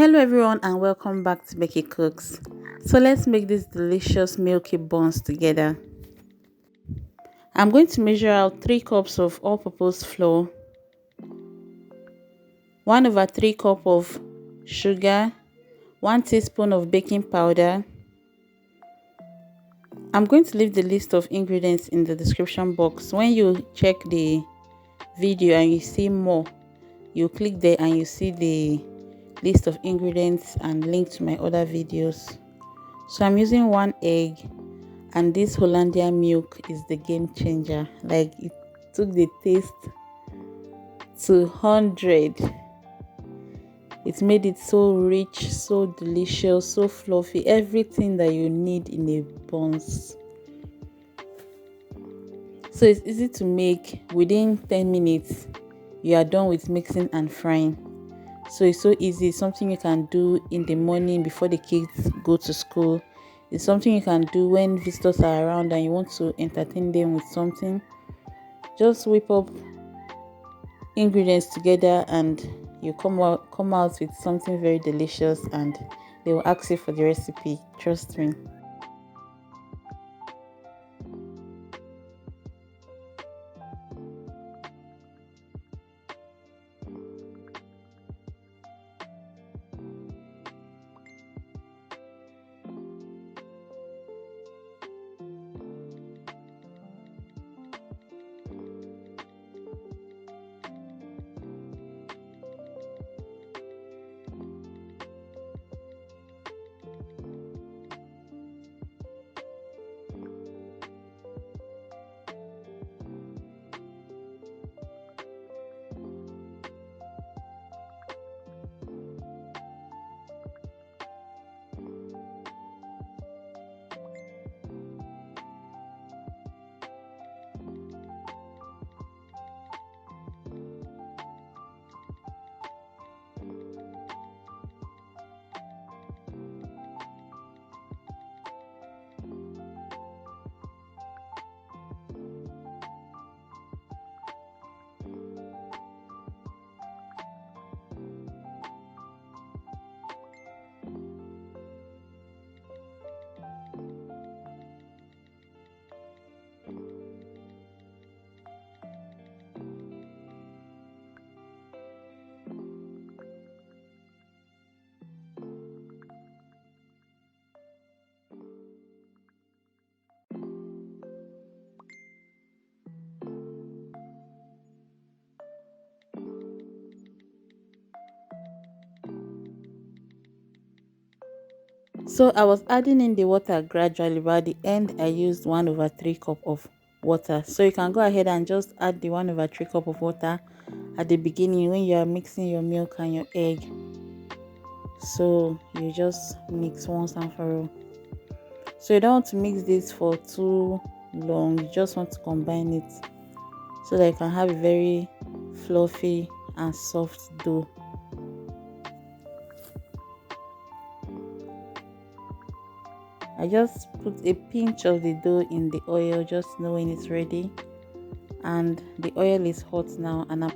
Hello everyone and welcome back to Becky Cooks. So let's make this delicious milky buns together. I'm going to measure out 3 cups of all-purpose flour, 1/3 cup of sugar, 1 teaspoon of baking powder. I'm going to leave the list of ingredients in the description box. When you check the video and you see more, you click there and you see the list of ingredients and link to my other videos. So I'm using 1 egg, and this Hollandia milk is the game changer. Like, it took the taste to 100. It made it so rich, so delicious, so fluffy, everything that you need in a buns. So it's easy to make. Within 10 minutes you are done with mixing and frying. So it's so easy. It's something you can do in the morning before the kids go to school. It's something you can do when visitors are around and you want to entertain them with something. Just whip up ingredients together and you come out with something very delicious, and they will ask you for the recipe. Trust me. So I was adding in the water gradually, but at the end I used 1/3 cup of water. So you can go ahead and just add the 1/3 cup of water at the beginning when you are mixing your milk and your egg. So you just mix once and for all. So you don't want to mix this for too long. You just want to combine it so that you can have a very fluffy and soft dough. I just put a pinch of the dough in the oil, just knowing it's ready. And the oil is hot now, and I'm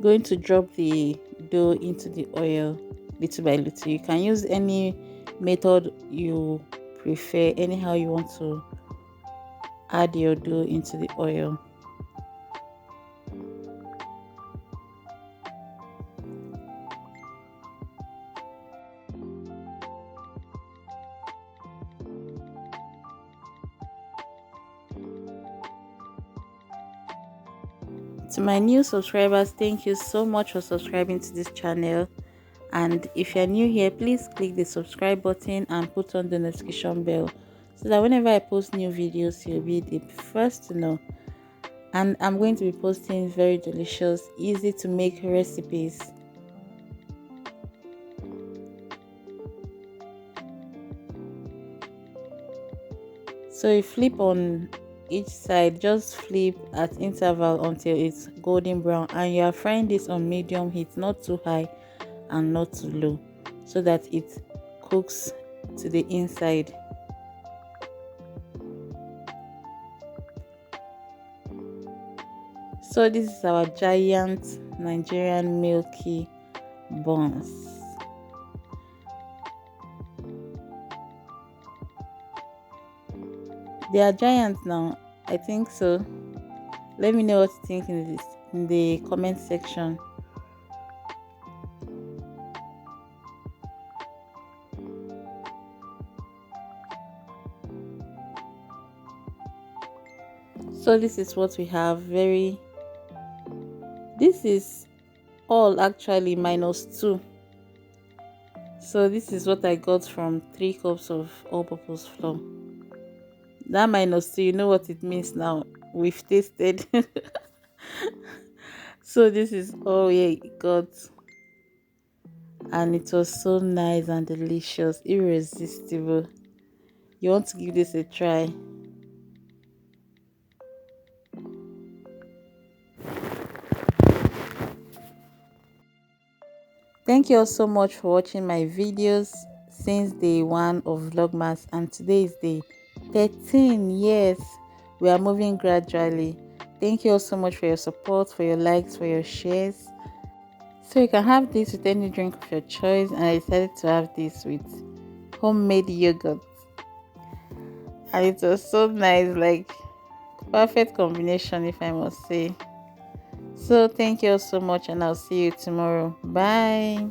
going to drop the dough into the oil little by little. You can use any method you prefer, anyhow you want to add your dough into the oil. To my new subscribers, thank you so much for subscribing to this channel. And if you're new here, please click the subscribe button and put on the notification bell so that whenever I post new videos, you'll be the first to know. And I'm going to be posting very delicious, easy to make recipes. So you flip on each side, just flip at interval until it's golden brown, and you are frying this on medium heat, not too high and not too low, so that it cooks to the inside. So this is our giant Nigerian milky buns. They are giants now. I think so. Let me know what you think in the comment section. So this is what we have. This is all actually -2. So this is what I got from 3 cups of all-purpose flour. That -2, you know what it means now. We've tasted. So this is all we got, and it was so nice and delicious, irresistible. You want to give this a try? Thank you all so much for watching my videos since day 1 of Vlogmas, and today is day 13. Yes, we are moving gradually. Thank you all so much for your support, for your likes, for your shares. So you can have this with any drink of your choice, and I decided to have this with homemade yogurt, and it was so nice, like perfect combination, if I must say. So thank you all so much, and I'll see you tomorrow. Bye.